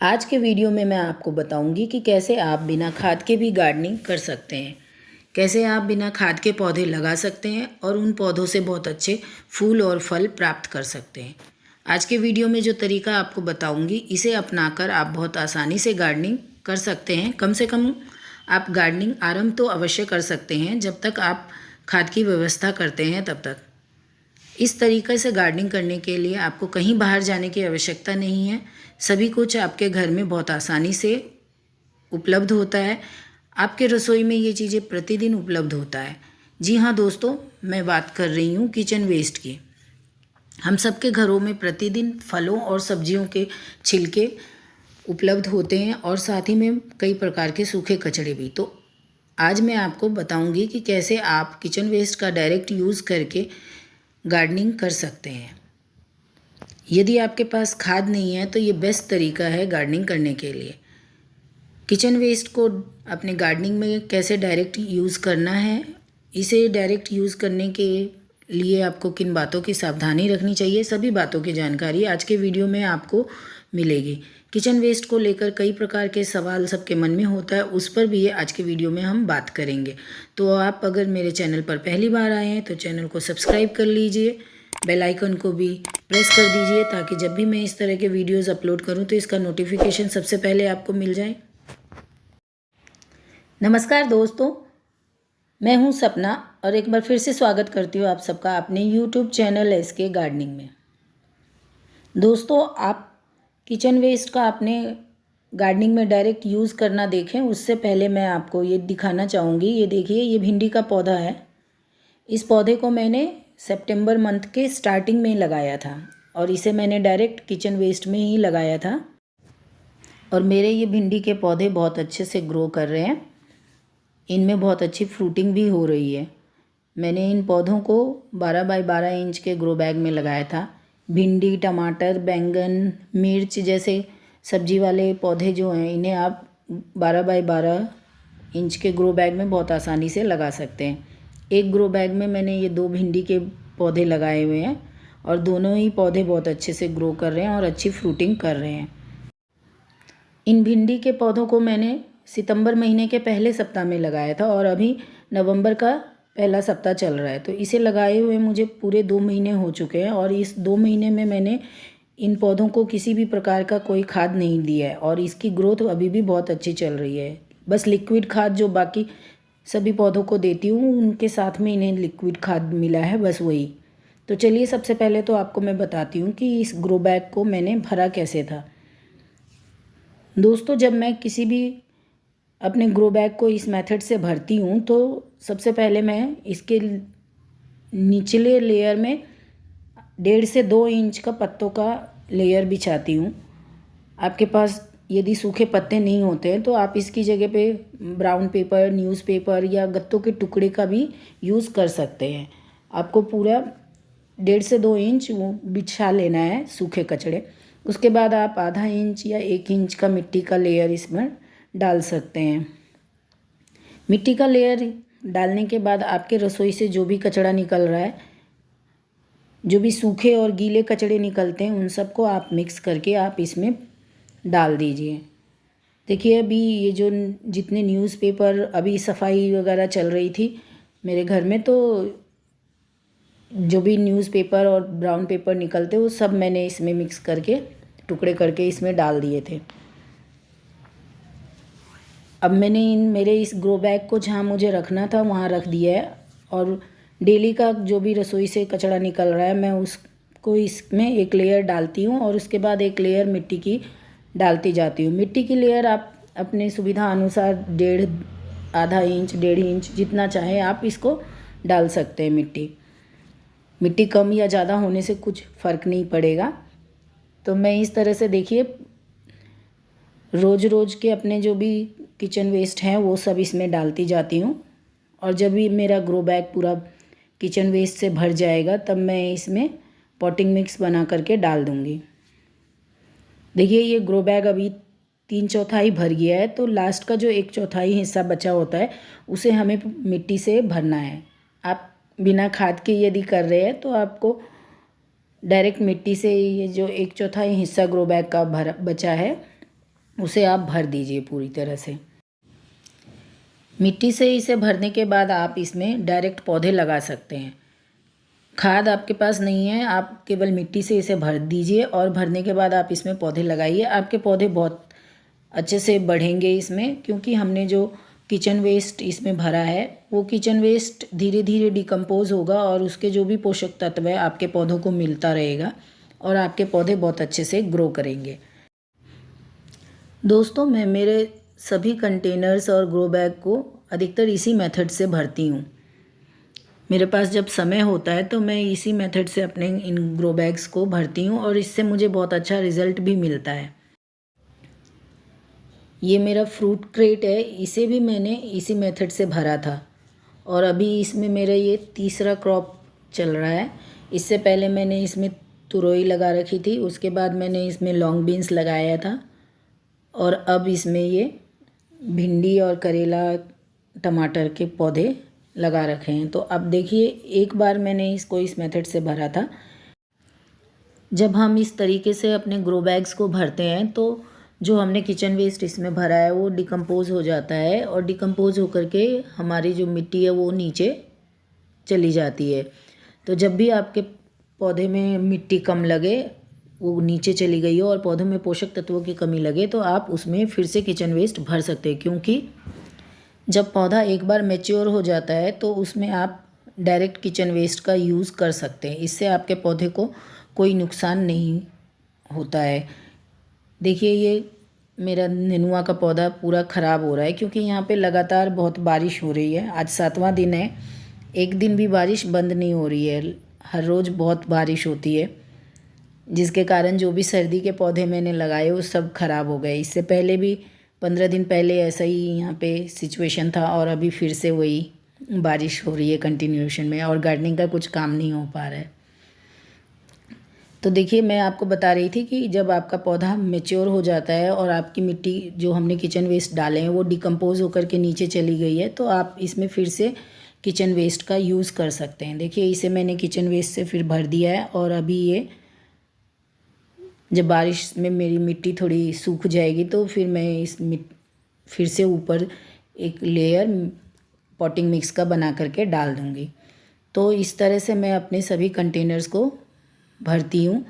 आज के वीडियो में मैं आपको बताऊंगी कि कैसे आप बिना खाद के भी गार्डनिंग कर सकते हैं। कैसे आप बिना खाद के पौधे लगा सकते हैं और उन पौधों से बहुत अच्छे फूल और फल प्राप्त कर सकते हैं। आज के वीडियो में जो तरीका आपको बताऊंगी, इसे अपनाकर आप बहुत आसानी से गार्डनिंग कर सकते हैं। कम से कम आप गार्डनिंग आरंभ तो अवश्य कर सकते हैं, जब तक आप खाद की व्यवस्था करते हैं तब तक। इस तरीके से गार्डनिंग करने के लिए आपको कहीं बाहर जाने की आवश्यकता नहीं है। सभी कुछ आपके घर में बहुत आसानी से उपलब्ध होता है। आपके रसोई में ये चीज़ें प्रतिदिन उपलब्ध होता है। जी हाँ दोस्तों, मैं बात कर रही हूँ किचन वेस्ट की। हम सबके घरों में प्रतिदिन फलों और सब्जियों के छिलके उपलब्ध होते हैं और साथ ही में कई प्रकार के सूखे कचड़े भी। तो आज मैं आपको बताऊंगी कि कैसे आप किचन वेस्ट का डायरेक्ट यूज़ करके गार्डनिंग कर सकते हैं। यदि आपके पास खाद नहीं है तो ये बेस्ट तरीका है गार्डनिंग करने के लिए। किचन वेस्ट को अपने गार्डनिंग में कैसे डायरेक्ट यूज़ करना है, इसे डायरेक्ट यूज़ करने के लिए आपको किन बातों की सावधानी रखनी चाहिए, सभी बातों की जानकारी आज के वीडियो में आपको मिलेगी। किचन वेस्ट को लेकर कई प्रकार के सवाल सबके मन में होता है, उस पर भी आज के वीडियो में हम बात करेंगे। तो आप अगर मेरे चैनल पर पहली बार आए हैं तो चैनल को सब्सक्राइब कर लीजिए, बेल आइकन को भी प्रेस कर दीजिए, ताकि जब भी मैं इस तरह के वीडियोस अपलोड करूं तो इसका नोटिफिकेशन सबसे पहले आपको मिल जाए। नमस्कार दोस्तों, मैं हूं सपना और एक बार फिर से स्वागत करती हूं आप सबका अपने यूट्यूब चैनल एसके गार्डनिंग में। दोस्तों, आप किचन वेस्ट का अपने गार्डनिंग में डायरेक्ट यूज़ करना देखें, उससे पहले मैं आपको ये दिखाना चाहूँगी। ये देखिए, ये भिंडी का पौधा है। इस पौधे को मैंने सितंबर मंथ के स्टार्टिंग में लगाया था और इसे मैंने डायरेक्ट किचन वेस्ट में ही लगाया था और मेरे ये भिंडी के पौधे बहुत अच्छे से ग्रो कर रहे हैं। इनमें बहुत अच्छी फ्रूटिंग भी हो रही है। मैंने इन पौधों को 12 बाई 12 इंच के ग्रो बैग में लगाया था। भिंडी, टमाटर, बैंगन, मिर्च जैसे सब्जी वाले पौधे जो हैं, इन्हें आप 12 बाई 12 इंच के ग्रो बैग में बहुत आसानी से लगा सकते हैं। एक ग्रो बैग में मैंने ये 2 भिंडी के पौधे लगाए हुए हैं और दोनों ही पौधे बहुत अच्छे से ग्रो कर रहे हैं और अच्छी फ्रूटिंग कर रहे हैं। इन भिंडी के पौधों को मैंने सितंबर महीने के पहले सप्ताह में लगाया था और अभी नवंबर का पहला सप्ताह चल रहा है। तो इसे लगाए हुए मुझे पूरे 2 महीने हो चुके हैं और इस 2 महीने में मैंने इन पौधों को किसी भी प्रकार का कोई खाद नहीं दिया है और इसकी ग्रोथ अभी भी बहुत अच्छी चल रही है। बस लिक्विड खाद जो बाकी सभी पौधों को देती हूँ, उनके साथ में इन्हें लिक्विड खाद मिला है, बस वही। तो चलिए, सबसे पहले तो आपको मैं बताती हूँ कि इस ग्रो बैग को मैंने भरा कैसे था। दोस्तों, जब मैं किसी भी अपने ग्रो बैग को इस मेथड से भरती हूँ तो सबसे पहले मैं इसके निचले लेयर में 1.5 से 2 इंच का पत्तों का लेयर बिछाती हूँ। आपके पास यदि सूखे पत्ते नहीं होते हैं तो आप इसकी जगह पे ब्राउन पेपर, न्यूज़पेपर या गत्तों के टुकड़े का भी यूज़ कर सकते हैं। आपको पूरा 1.5 से 2 इंच वो बिछा लेना है सूखे कचड़े। उसके बाद आप आधा इंच या 1 इंच का मिट्टी का लेयर इसमें डाल सकते हैं। मिट्टी का लेयर डालने के बाद आपके रसोई से जो भी कचड़ा निकल रहा है, जो भी सूखे और गीले कचड़े निकलते हैं, उन सबको आप मिक्स करके आप इसमें डाल दीजिए। देखिए, अभी ये जो जितने न्यूज़पेपर, अभी सफाई वगैरह चल रही थी मेरे घर में, तो जो भी न्यूज़पेपर और ब्राउन पेपर निकलते वो सब मैंने इसमें मिक्स करके टुकड़े करके इसमें डाल दिए थे। अब मैंने मेरे इस ग्रो बैग को जहाँ मुझे रखना था वहाँ रख दिया है और डेली का जो भी रसोई से कचड़ा निकल रहा है मैं उसको इसमें एक लेयर डालती हूँ और उसके बाद एक लेयर मिट्टी की डालती जाती हूँ। मिट्टी की लेयर आप अपने सुविधा अनुसार आधा इंच, 1.5 इंच जितना चाहे आप इसको डाल सकते हैं। मिट्टी कम या ज़्यादा होने से कुछ फ़र्क नहीं पड़ेगा। तो मैं इस तरह से, देखिए, रोज़ के अपने जो भी किचन वेस्ट हैं वो सब इसमें डालती जाती हूँ और जब भी मेरा ग्रो बैग पूरा किचन वेस्ट से भर जाएगा तब मैं इसमें पॉटिंग मिक्स बना करके डाल दूँगी। देखिए, ये ग्रो बैग अभी 3/4 भर गया है, तो लास्ट का जो 1/4 हिस्सा बचा होता है उसे हमें मिट्टी से भरना है। आप बिना खाद के यदि कर रहे हैं तो आपको डायरेक्ट मिट्टी से ये जो 1/4 हिस्सा ग्रो बैग का भरा बचा है उसे आप भर दीजिए पूरी तरह से। मिट्टी से इसे भरने के बाद आप इसमें डायरेक्ट पौधे लगा सकते हैं। खाद आपके पास नहीं है, आप केवल मिट्टी से इसे भर दीजिए और भरने के बाद आप इसमें पौधे लगाइए। आपके पौधे बहुत अच्छे से बढ़ेंगे इसमें, क्योंकि हमने जो किचन वेस्ट इसमें भरा है वो किचन वेस्ट धीरे धीरे डिकम्पोज होगा और उसके जो भी पोषक तत्व है आपके पौधों को मिलता रहेगा और आपके पौधे बहुत अच्छे से ग्रो करेंगे। दोस्तों, मैं मेरे सभी कंटेनर्स और ग्रो बैग को अधिकतर इसी मेथड से भरती हूँ। मेरे पास जब समय होता है तो मैं इसी मेथड से अपने इन ग्रो बैग्स को भरती हूँ और इससे मुझे बहुत अच्छा रिज़ल्ट भी मिलता है। ये मेरा फ्रूट क्रेट है, इसे भी मैंने इसी मेथड से भरा था और अभी इसमें मेरा ये तीसरा क्रॉप चल रहा है। इससे पहले मैंने इसमें तुरई लगा रखी थी, उसके बाद मैंने इसमें लॉन्ग बीन्स लगाया था और अब इसमें ये भिंडी और करेला टमाटर के पौधे लगा रखे हैं। तो अब देखिए, एक बार मैंने इसको इस मेथड से भरा था। जब हम इस तरीके से अपने ग्रो बैग्स को भरते हैं तो जो हमने किचन वेस्ट इसमें भरा है वो डिकम्पोज हो जाता है और डिकम्पोज होकर के हमारी जो मिट्टी है वो नीचे चली जाती है। तो जब भी आपके पौधे में मिट्टी कम लगे, वो नीचे चली गई हो और पौधों में पोषक तत्वों की कमी लगे, तो आप उसमें फिर से किचन वेस्ट भर सकते हैं। क्योंकि जब पौधा एक बार मैच्योर हो जाता है तो उसमें आप डायरेक्ट किचन वेस्ट का यूज़ कर सकते हैं। इससे आपके पौधे को कोई नुकसान नहीं होता है। देखिए, ये मेरा नेनुआ का पौधा पूरा ख़राब हो रहा है क्योंकि यहाँ पे लगातार बहुत बारिश हो रही है। आज 7वां दिन है, एक दिन भी बारिश बंद नहीं हो रही है। हर रोज़ बहुत बारिश होती है, जिसके कारण जो भी सर्दी के पौधे मैंने लगाए वो सब ख़राब हो गए। इससे पहले भी 15 दिन पहले ऐसा ही यहाँ पे सिचुएशन था और अभी फिर से वही बारिश हो रही है कंटिन्यूएशन में और गार्डनिंग का कुछ काम नहीं हो पा रहा है। तो देखिए, मैं आपको बता रही थी कि जब आपका पौधा मैच्योर हो जाता है और आपकी मिट्टी जो हमने किचन वेस्ट डाले हैं वो डिकम्पोज होकर के नीचे चली गई है, तो आप इसमें फिर से किचन वेस्ट का यूज़ कर सकते हैं। देखिए, इसे मैंने किचन वेस्ट से फिर भर दिया है और अभी ये जब बारिश में मेरी मिट्टी थोड़ी सूख जाएगी तो फिर मैं फिर से ऊपर एक लेयर पॉटिंग मिक्स का बना करके डाल दूँगी। तो इस तरह से मैं अपने सभी कंटेनर्स को भरती हूँ।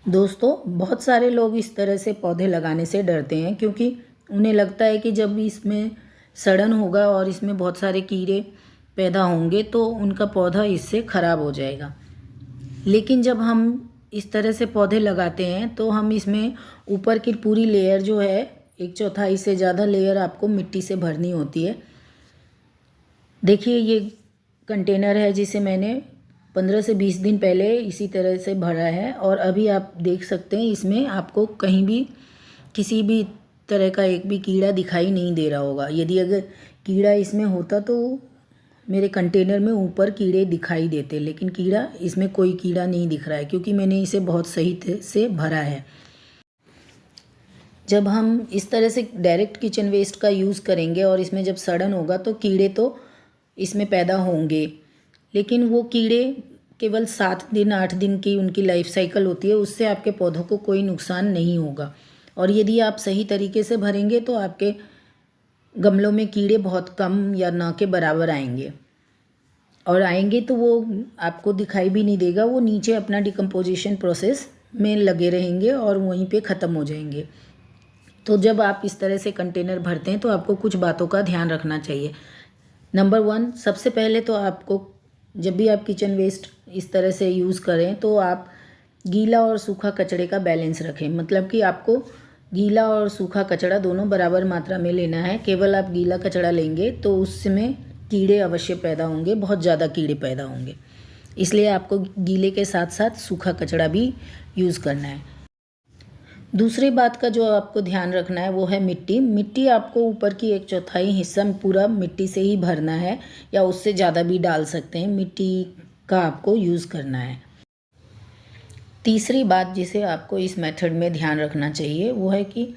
दोस्तों, बहुत सारे लोग इस तरह से पौधे लगाने से डरते हैं क्योंकि उन्हें लगता है कि जब इसमें सड़न होगा और इसमें बहुत सारे कीड़े पैदा होंगे तो उनका पौधा इससे ख़राब हो जाएगा। लेकिन जब हम इस तरह से पौधे लगाते हैं तो हम इसमें ऊपर की पूरी लेयर जो है, 1/4 से ज़्यादा लेयर आपको मिट्टी से भरनी होती है। देखिए, ये कंटेनर है जिसे मैंने 15 से 20 दिन पहले इसी तरह से भरा है और अभी आप देख सकते हैं इसमें आपको कहीं भी किसी भी तरह का एक भी कीड़ा दिखाई नहीं दे रहा होगा। यदि अगर कीड़ा इसमें होता तो मेरे कंटेनर में ऊपर कीड़े दिखाई देते, लेकिन इसमें कोई कीड़ा नहीं दिख रहा है क्योंकि मैंने इसे बहुत सही से भरा है। जब हम इस तरह से डायरेक्ट किचन वेस्ट का यूज़ करेंगे और इसमें जब सड़न होगा तो कीड़े तो इसमें पैदा होंगे, लेकिन वो कीड़े केवल 7 दिन 8 दिन की उनकी लाइफ साइकिल होती है, उससे आपके पौधों को कोई नुकसान नहीं होगा। और यदि आप सही तरीके से भरेंगे तो आपके गमलों में कीड़े बहुत कम या ना के बराबर आएंगे और आएंगे तो वो आपको दिखाई भी नहीं देगा, वो नीचे अपना डिकम्पोजिशन प्रोसेस में लगे रहेंगे और वहीं पे ख़त्म हो जाएंगे। तो जब आप इस तरह से कंटेनर भरते हैं तो आपको कुछ बातों का ध्यान रखना चाहिए। नंबर 1, सबसे पहले तो आपको जब भी आप किचन वेस्ट इस तरह से यूज़ करें तो आप गीला और सूखा कचड़े का बैलेंस रखें। मतलब कि आपको गीला और सूखा कचड़ा दोनों बराबर मात्रा में लेना है। केवल आप गीला कचड़ा लेंगे तो उसमें कीड़े अवश्य पैदा होंगे, बहुत ज़्यादा कीड़े पैदा होंगे। इसलिए आपको गीले के साथ साथ सूखा कचड़ा भी यूज़ करना है। दूसरी बात का जो आपको ध्यान रखना है वो है मिट्टी। मिट्टी आपको ऊपर की 1/4 हिस्सा पूरा मिट्टी से ही भरना है या उससे ज़्यादा भी डाल सकते हैं। मिट्टी का आपको यूज़ करना है। तीसरी बात जिसे आपको इस मेथड में ध्यान रखना चाहिए वो है कि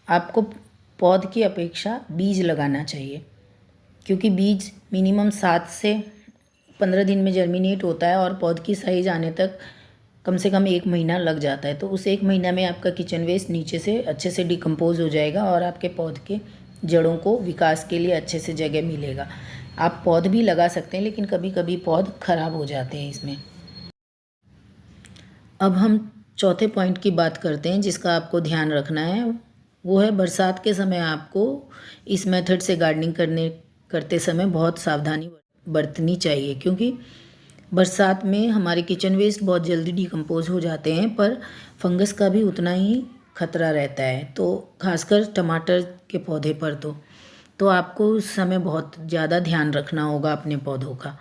आपको पौध की अपेक्षा बीज लगाना चाहिए, क्योंकि बीज मिनिमम 7 से 15 दिन में जर्मिनेट होता है और पौध की साइज आने तक कम से कम 1 महीना लग जाता है। तो उस 1 महीना में आपका किचन वेस्ट नीचे से अच्छे से डिकम्पोज़ हो जाएगा और आपके पौधे के जड़ों को विकास के लिए अच्छे से जगह मिलेगा। आप पौध भी लगा सकते हैं, लेकिन कभी कभी पौध ख़राब हो जाते हैं इसमें। अब हम चौथे पॉइंट की बात करते हैं जिसका आपको ध्यान रखना है। वो है बरसात के समय आपको इस मेथड से गार्डनिंग करते समय बहुत सावधानी बरतनी चाहिए, क्योंकि बरसात में हमारे किचन वेस्ट बहुत जल्दी डिकम्पोज हो जाते हैं, पर फंगस का भी उतना ही खतरा रहता है। तो खासकर टमाटर के पौधे पर तो आपको उस समय बहुत ज़्यादा ध्यान रखना होगा अपने पौधों का।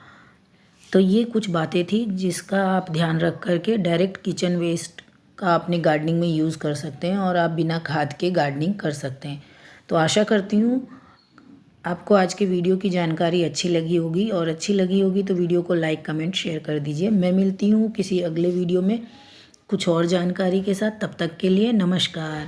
तो ये कुछ बातें थी जिसका आप ध्यान रख करके डायरेक्ट किचन वेस्ट का अपने गार्डनिंग में यूज़ कर सकते हैं और आप बिना खाद के गार्डनिंग कर सकते हैं। तो आशा करती हूँ आपको आज के वीडियो की जानकारी अच्छी लगी होगी, और अच्छी लगी होगी तो वीडियो को लाइक कमेंट शेयर कर दीजिए। मैं मिलती हूँ किसी अगले वीडियो में कुछ और जानकारी के साथ। तब तक के लिए नमस्कार।